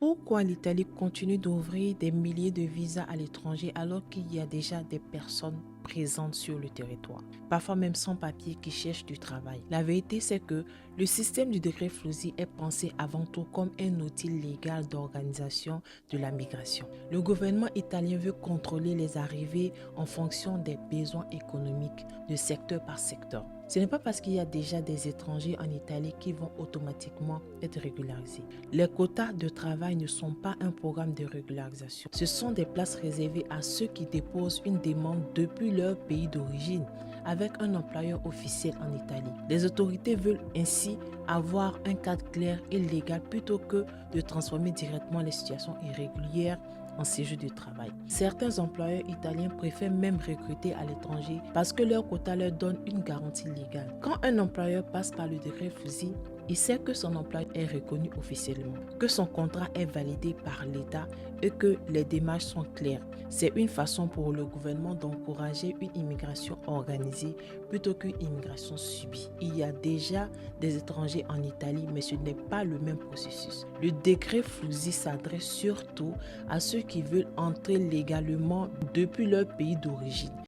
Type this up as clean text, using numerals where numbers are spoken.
Pourquoi l'Italie continue d'ouvrir des milliers de visas à l'étranger alors qu'il y a déjà des personnes présentes sur le territoire, parfois même sans papier qui cherchent du travail? La vérité, c'est que le système du décret Flusy est pensé avant tout comme un outil légal d'organisation de la migration. Le gouvernement italien veut contrôler les arrivées en fonction des besoins économiques de secteur par secteur. Ce n'est pas parce qu'il y a déjà des étrangers en Italie qui vont automatiquement être régularisés. Les quotas de travail ne sont pas un programme de régularisation. Ce sont des places réservées à ceux qui déposent une demande depuis leur pays d'origine avec un employeur officiel en Italie. Les autorités veulent ainsi avoir un cadre clair et légal plutôt que de transformer directement les situations irrégulières en séjour de travail. Certains employeurs italiens préfèrent même recruter à l'étranger parce que leur quota leur donne une garantie légale. Quand un employeur passe par le décret Flusy, il sait que son emploi est reconnu officiellement, que son contrat est validé par l'État et que les démarches sont claires. C'est une façon pour le gouvernement d'encourager une immigration organisée plutôt qu'une immigration subie. Il y a déjà des étrangers en Italie, mais ce n'est pas le même processus. Le décret Flusy s'adresse surtout à ceux qui veulent entrer légalement depuis leur pays d'origine.